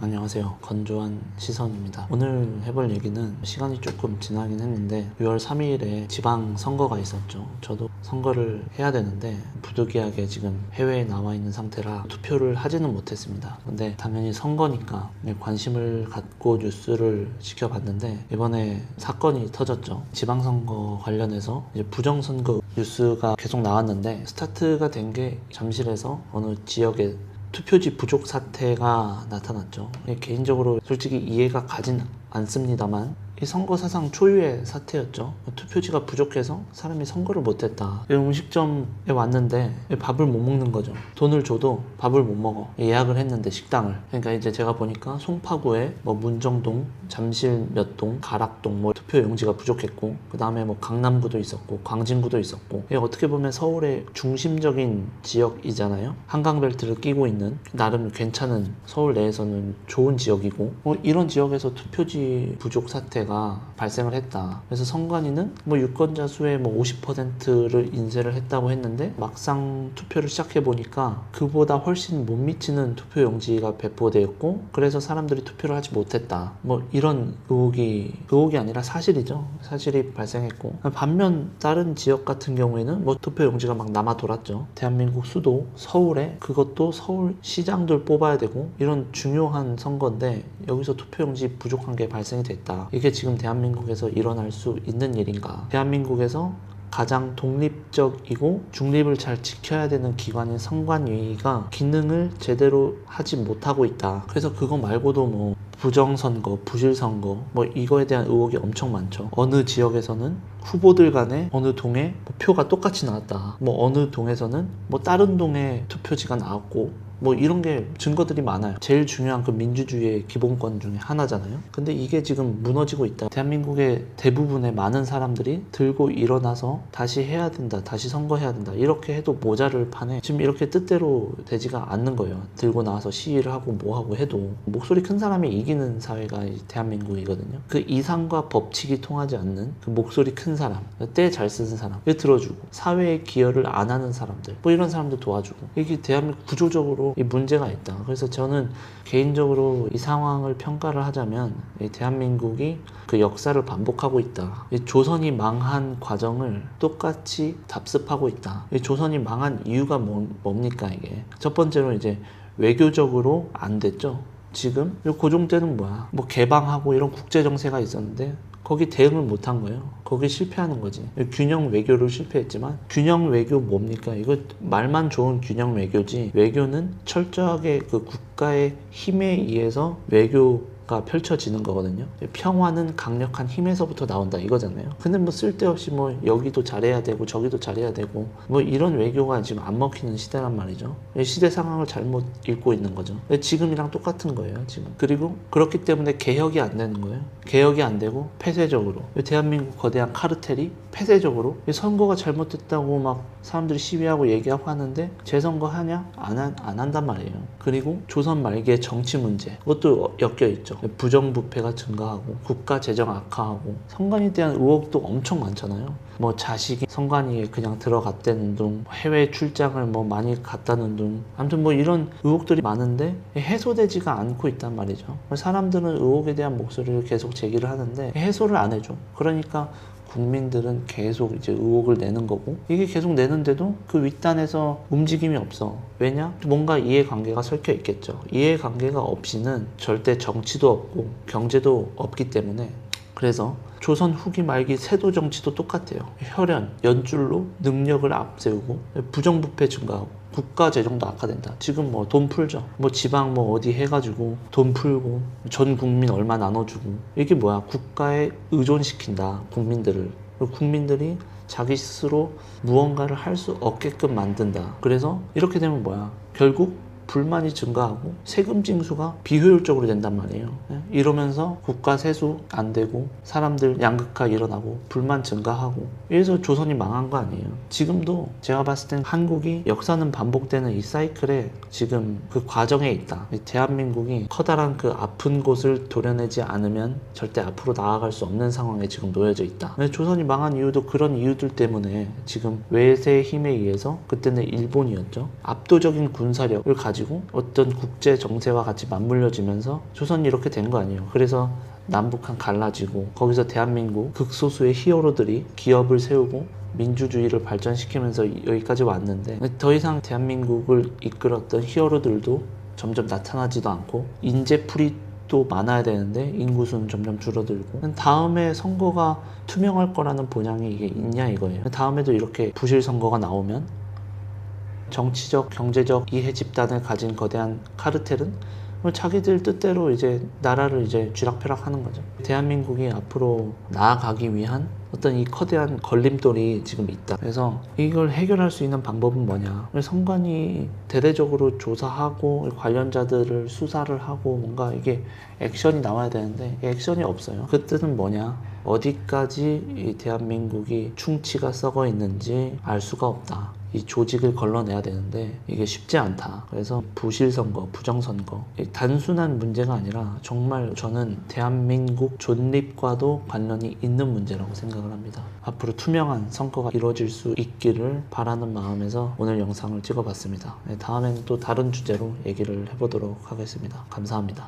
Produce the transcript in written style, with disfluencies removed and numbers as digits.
안녕하세요. 건조한 시선입니다. 오늘 해볼 얘기는 시간이 조금 지나긴 했는데 6월 3일에 지방선거가 있었죠. 저도 선거를 해야 되는데 부득이하게 지금 해외에 나와 있는 상태라 투표를 하지는 못했습니다. 근데 당연히 선거니까 관심을 갖고 뉴스를 지켜봤는데 이번에 사건이 터졌죠. 지방선거 관련해서 이제 부정선거 뉴스가 계속 나왔는데 스타트가 된 게 잠실에서 어느 지역에 투표지 부족 사태가 나타났죠. 개인적으로 솔직히 이해가 가진 않습니다만 이 선거 사상 초유의 사태였죠. 투표지가 부족해서 사람이 선거를 못했다. 음식점에 왔는데 밥을 못 먹는 거죠. 돈을 줘도 밥을 못 먹어. 예약을 했는데 식당을. 그러니까 이제 제가 보니까 송파구에 뭐 문정동, 잠실 몇 동, 가락동 뭐 투표 용지가 부족했고 그 다음에 뭐 강남구도 있었고 광진구도 있었고 어떻게 보면 서울의 중심적인 지역이잖아요. 한강벨트를 끼고 있는 나름 괜찮은 서울 내에서는 좋은 지역이고 이런 지역에서 투표지 부족 사태가 발생을 했다. 그래서 선관위는 뭐 유권자 수의 뭐 50%를 인쇄를 했다고 했는데 막상 투표를 시작해 보니까 그보다 훨씬 못 미치는 투표 용지가 배포되었고 그래서 사람들이 투표를 하지 못했다. 뭐 이런 의혹이 아니라 사실이죠. 사실이 발생했고 반면 다른 지역 같은 경우에는 뭐 투표 용지가 막 남아 돌았죠. 대한민국 수도 서울에 그것도 서울시장들 뽑아야 되고 이런 중요한 선거인데 여기서 투표 용지 부족한 게 발생이 됐다. 이게 지금 대한민국에서 일어날 수 있는 일인가? 대한민국에서 가장 독립적이고 중립을 잘 지켜야 되는 기관인 선관위가 기능을 제대로 하지 못하고 있다. 그래서 그거 말고도 뭐 부정선거, 부실선거 뭐 이거에 대한 의혹이 엄청 많죠. 어느 지역에서는 후보들 간에 어느 동에 표가 똑같이 나왔다. 뭐 어느 동에서는 뭐 다른 동에 투표지가 나왔고 뭐 이런 게 증거들이 많아요. 제일 중요한 그 민주주의의 기본권 중에 하나잖아요. 근데 이게 지금 무너지고 있다. 대한민국의 대부분의 많은 사람들이 들고 일어나서 다시 해야 된다. 다시 선거해야 된다. 이렇게 해도 모자를 판에 지금 이렇게 뜻대로 되지가 않는 거예요. 들고 나와서 시위를 하고 뭐 하고 해도 목소리 큰 사람이 이기는 사회가 대한민국이거든요. 그 이상과 법칙이 통하지 않는 그 목소리 큰 사람, 때 잘 쓰는 사람, 들어주고 사회에 기여를 안 하는 사람들, 뭐 이런 사람들 도와주고 이게 대한민국 구조적으로 이 문제가 있다. 그래서 저는 개인적으로 이 상황을 평가를 하자면 이 대한민국이 그 역사를 반복하고 있다. 이 조선이 망한 과정을 똑같이 답습하고 있다. 이 조선이 망한 이유가 뭡니까 이게? 첫 번째로 이제 외교적으로 안 됐죠. 지금 고종 때는 뭐야? 뭐 개방하고 이런 국제 정세가 있었는데 거기 대응을 못한 거예요. 거기 실패하는 거지. 균형 외교를 실패했지만 균형 외교 뭡니까? 이거 말만 좋은 균형 외교지. 외교는 철저하게 그 국가의 힘에 의해서 외교가 펼쳐지는 거거든요. 평화는 강력한 힘에서부터 나온다 이거잖아요. 근데 뭐 쓸데없이 뭐 여기도 잘해야 되고 저기도 잘해야 되고 뭐 이런 외교가 지금 안 먹히는 시대란 말이죠. 시대 상황을 잘못 읽고 있는 거죠. 지금이랑 똑같은 거예요 지금. 그리고 그렇기 때문에 개혁이 안 되는 거예요. 개혁이 안 되고 폐쇄적으로 대한민국 거대한 카르텔이 폐쇄적으로 선거가 잘못됐다고 막 사람들이 시위하고 얘기하고 하는데 재선거 하냐? 안 한단 말이에요. 그리고 조선 말기의 정치 문제 그것도 엮여있죠. 부정부패가 증가하고 국가 재정 악화하고 선관위에 대한 의혹도 엄청 많잖아요. 뭐 자식이 선관위에 그냥 들어갔다는 둥, 해외 출장을 뭐 많이 갔다는 둥, 아무튼 뭐 이런 의혹들이 많은데 해소되지가 않고 있단 말이죠. 사람들은 의혹에 대한 목소리를 계속 제기를 하는데 해소를 안 해줘. 그러니까 국민들은 계속 이제 의혹을 내는 거고 이게 계속 내는데도 그 윗단에서 움직임이 없어. 왜냐? 뭔가 이해관계가 설켜 있겠죠. 이해관계가 없이는 절대 정치도 없고 경제도 없기 때문에 그래서 조선 후기 말기 세도 정치도 똑같아요. 혈연, 연줄로 능력을 앞세우고 부정부패 증가하고 국가 재정도 악화된다. 지금 뭐 돈 풀죠. 뭐 지방 뭐 어디 해가지고 돈 풀고 전 국민 얼마 나눠주고 이게 뭐야? 국가에 의존시킨다. 국민들을. 국민들이 자기 스스로 무언가를 할 수 없게끔 만든다. 그래서 이렇게 되면 뭐야? 결국 불만이 증가하고 세금 징수가 비효율적으로 된단 말이에요. 이러면서 국가 세수 안 되고 사람들 양극화 일어나고 불만 증가하고 이래서 조선이 망한 거 아니에요. 지금도 제가 봤을 땐 한국이 역사는 반복되는 이 사이클에 지금 그 과정에 있다. 대한민국이 커다란 그 아픈 곳을 도려내지 않으면 절대 앞으로 나아갈 수 없는 상황에 지금 놓여져 있다. 조선이 망한 이유도 그런 이유들 때문에 지금 외세의 힘에 의해서 그때는 일본이었죠. 압도적인 군사력을 가지고 갈라지고 어떤 국제 정세와 같이 맞물려지면서 조선이 이렇게 된 거 아니에요. 그래서 남북한 갈라지고 거기서 대한민국 극소수의 히어로들이 기업을 세우고 민주주의를 발전시키면서 여기까지 왔는데 더 이상 대한민국을 이끌었던 히어로들도 점점 나타나지도 않고 인재풀이 또 많아야 되는데 인구수는 점점 줄어들고 다음에 선거가 투명할 거라는 본향이 이게 있냐 이거예요. 다음에도 이렇게 부실 선거가 나오면 정치적, 경제적 이해 집단을 가진 거대한 카르텔은 자기들 뜻대로 이제 나라를 이제 쥐락펴락하는 거죠. 대한민국이 앞으로 나아가기 위한 어떤 이 거대한 걸림돌이 지금 있다. 그래서 이걸 해결할 수 있는 방법은 뭐냐? 선관위 대대적으로 조사하고 관련자들을 수사를 하고 뭔가 이게 액션이 나와야 되는데 액션이 없어요. 그 뜻은 뭐냐? 어디까지 이 대한민국이 충치가 썩어 있는지 알 수가 없다. 이 조직을 걸러내야 되는데 이게 쉽지 않다. 그래서 부실선거, 부정선거 단순한 문제가 아니라 정말 저는 대한민국 존립과도 관련이 있는 문제라고 생각을 합니다. 앞으로 투명한 선거가 이루어질 수 있기를 바라는 마음에서 오늘 영상을 찍어봤습니다. 다음에는 또 다른 주제로 얘기를 해보도록 하겠습니다. 감사합니다.